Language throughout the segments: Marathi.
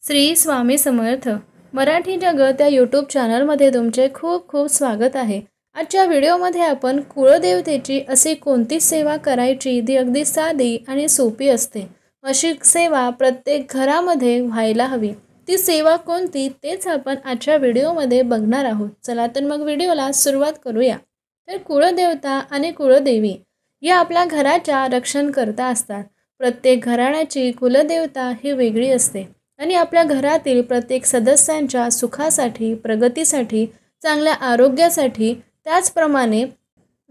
श्री स्वामी समर्थ मराठी जगत या यूट्यूब चॅनलमध्ये तुमचे खूप खूप स्वागत आहे। आजच्या व्हिडिओमध्ये आपण कुळदेवतेची अशी कोणती सेवा करायची जी अगदी साधी आणि सोपी असते, अशी सेवा प्रत्येक घरामध्ये व्हायला हवी। ती सेवा कोणती तेच आपण आजच्या व्हिडिओमध्ये बघणार आहोत। चला तर मग व्हिडिओला सुरुवात करूया। तर कुळदेवता आणि कुळदेवी या आपल्या घराच्या रक्षणकर्ता असतात। प्रत्येक घराण्याची कुलदेवता ही वेगळी असते आणि आपल्या घरातील प्रत्येक सदस्यांच्या सुखासाठी, प्रगतीसाठी, चांगल्या आरोग्यासाठी, त्याचप्रमाणे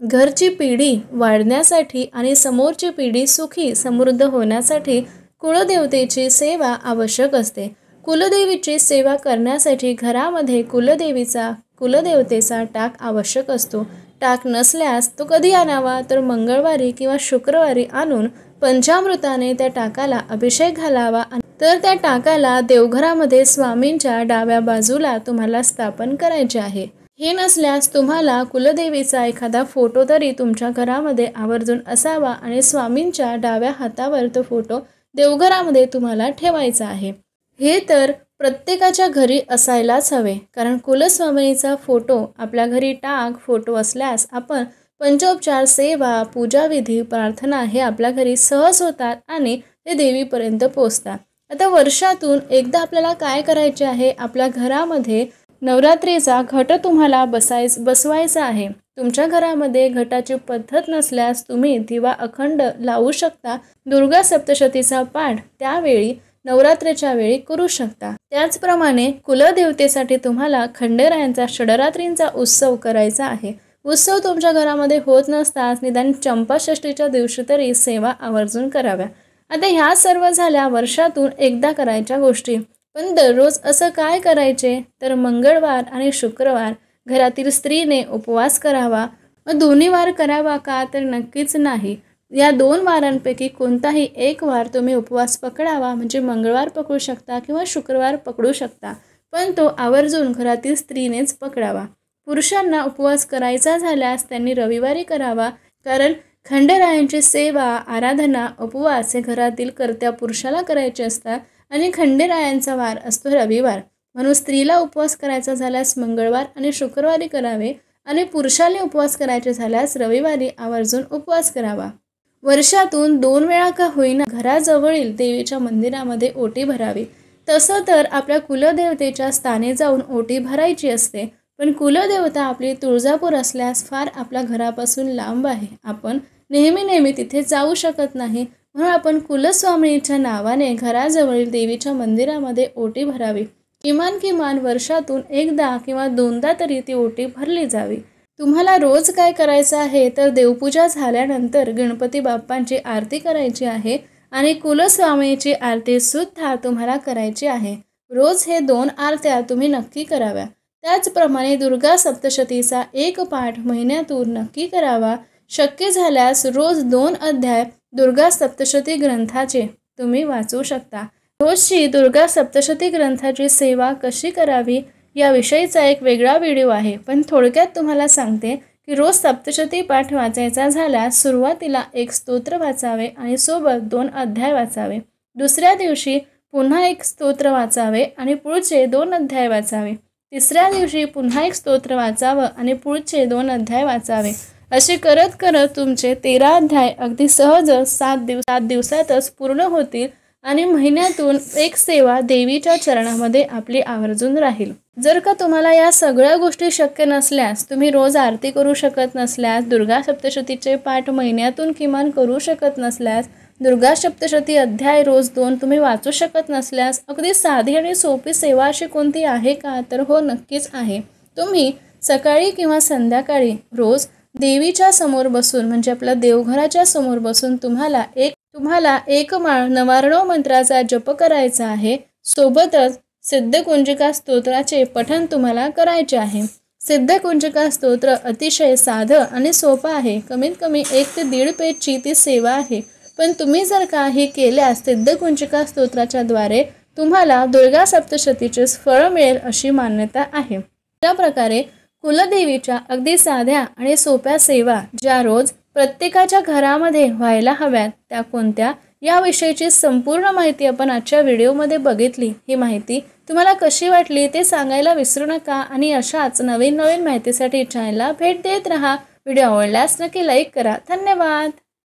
घरची पिढी वाढण्यासाठी आणि समोरची पिढी सुखी समृद्ध होण्यासाठी कुलदेवतेची सेवा आवश्यक असते। कुलदेवीची सेवा करण्यासाठी घरामध्ये कुलदेवतेचा टाक आवश्यक असतो। टाक नसल्यास तो कधी आणावा, तर मंगळवारी किंवा शुक्रवारी आणून पंचामृताने त्या टाकाला अभिषेक घालावा। तर त्या टाकाला देवघरामध्ये स्वामींच्या डाव्या बाजूला तुम्हाला स्थापन करायचे आहे। हे नसल्यास तुम्हाला कुलदेवीचा एखादा फोटो तरी तुमच्या घरामध्ये आवर्जून असावा आणि स्वामींच्या डाव्या हातावर तो फोटो देवघरामध्ये तुम्हाला ठेवायचा आहे। हे तर प्रत्येकाच्या घरी असायलाच हवे, कारण कुलस्वामिनीचा फोटो आपल्या घरी फोटो असल्यास आपण पंचोपचार, सेवा, पूजाविधी, प्रार्थना हे आपल्या घरी सहज होतात आणि ते देवीपर्यंत पोहोचतात। आता वर्षातून एकदा आपल्याला काय करायचे आहे, आपल्या घरामध्ये नवरात्रीचा घट तुम्हाला बसवायचा आहे। तुमच्या घरामध्ये घटाची पद्धत नसल्यास तुम्ही दिवा अखंड लावू शकता। दुर्गा सप्तशतीचा पाठ त्यावेळी नवरात्रीच्या वेळी करू शकता। त्याचप्रमाणे कुलदेवतेसाठी तुम्हाला खंडेरायांचा षडरात्रींचा उत्सव करायचा आहे। उत्सव तुमच्या घरामध्ये होत नसताच निदान चंपाषष्ठीच्या दिवशी तरी सेवा आवर्जून कराव्या। आता ह्या सर्व झाल्या वर्षातून एकदा करायच्या गोष्टी, पण दररोज असं काय करायचे, तर मंगळवार आणि शुक्रवार घरातील स्त्रीने उपवास करावा। दोन्ही वार करावा का, तर नक्कीच नाही। या दोन वारांपैकी कोणताही एक वार तुम्ही उपवास पकडावा, म्हणजे मंगळवार पकडू शकता किंवा शुक्रवार पकडू शकता, पण तो आवर्जून घरातील स्त्रीनेच पकडावा। पुरुषांना उपवास करायचा झाल्यास त्यांनी रविवारी करावा, कारण खंडेरायांची सेवा, आराधना, उपवास हे घरातील कर्त्या पुरुषाला करायचे असतात आणि खंडेरायांचा वार असतो रविवार, म्हणून स्त्रीला उपवास करायचा झाल्यास मंगळवार आणि शुक्रवारी करावे आणि पुरुषाला उपवास करायचे झाल्यास रविवारी आवर्जून उपवास करावा। वर्षातून 2 वेळा का होईना घराजवळील देवीच्या मंदिरामध्ये ओटी भरावी। तसं तर आपल्या कुलदेवतेच्या स्थानी जाऊन ओटी भरायची असते, पण कुलदेवता आपली तुळजापूर असल्यास फार आपल्या घरापासून लांब आहे। आपण नेहमी तिथे जाऊ शकत नाही, म्हणून आपण कुलस्वामिनीच्या नावाने घराजवळील देवीच्या मंदिरामध्ये ओटी भरावी। किमान वर्षातून एकदा किंवा दोनदा तरी ती ओटी भरली जावी। तुम्हाला रोज काय करायचं आहे, तर देवपूजा झाल्यानंतर गणपती बाप्पांची आरती करायची आहे आणि कुलस्वामिनीची आरती सुद्धा तुम्हाला करायची आहे। रोज हे 2 आरत्या तुम्ही नक्की कराव्या। त्याचप्रमाणे दुर्गा सप्तशतीचा एक पाठ महिन्यातून नक्की करावा। शक्य झाल्यास रोज 2 अध्याय दुर्गा सप्तशती ग्रंथाचे तुम्ही वाचू शकता। रोजची दुर्गा सप्तशती ग्रंथाची सेवा कशी करावी याविषयीचा एक वेगळा व्हिडिओ आहे, पण थोडक्यात तुम्हाला सांगते की रोज सप्तशती पाठ वाचायचा झाल्यास सुरुवातीला एक स्तोत्र वाचावे आणि सोबत 2 अध्याय वाचावे। दुसऱ्या दिवशी पुन्हा एक स्तोत्र वाचावे आणि पुढचे 2 अध्याय वाचावे। तिसऱ्या दिवशी पुन्हा एक स्तोत्र वाचावं आणि पुढचे 2 अध्याय वाचावे। असे करत तुमचे 13 अध्याय अगदी सहज 7 दिवसातच पूर्ण होतील आणि महिन्यातून एक सेवा देवीच्या चरणामध्ये आपली आवर्जून राहील। जर का तुम्हाला या सगळ्या गोष्टी शक्य नसल्यास, तुम्ही रोज आरती करू शकत नसल्यास, दुर्गा सप्तशतीचे पाठ महिन्यातून किमान करू शकत नसल्यास, दुर्गा सप्तशती अध्याय रोज 2 तुम्ही वाचू शकत नसल्यास, अगदी साधी आणि सोपी सेवा अशी कोणती आहे का, तर हो, नक्कीच आहे। तुम्ही सकाळी किंवा संध्याकाळी रोज देवीच्या समोर बसून, म्हणजे आपल्या देवघराच्या समोर बसून तुम्हाला एक माळ नवार्णव मंत्राचा जप करायचा आहे। सोबतच सिद्धकुंजिका स्तोत्राचे पठण तुम्हाला करायचे आहे। सिद्धकुंजिका स्तोत्र अतिशय साधं आणि सोपं आहे। कमीत कमी 1 ते 1.5 पेजची ती सेवा आहे, पण तुम्ही जर काही केल्यास सिद्धकुंजिका स्तोत्राच्या द्वारे तुम्हाला दुर्गा सप्तशतीचे फळ मिळेल अशी मान्यता आहे। त्या प्रकारे कुलदेवीच्या अगदी साध्या आणि सोप्या सेवा ज्या रोज प्रत्येकाच्या घरामध्ये व्हायला हव्यात, त्या कोणत्या, याविषयीची संपूर्ण माहिती आपण आजच्या व्हिडिओमध्ये बघितली। ही माहिती तुम्हाला कशी वाटली ते सांगायला विसरू नका आणि अशाच नवीन माहितीसाठी चॅनलला भेट देत रहा। व्हिडिओ आवडल्यास नक्की लाईक करा। धन्यवाद।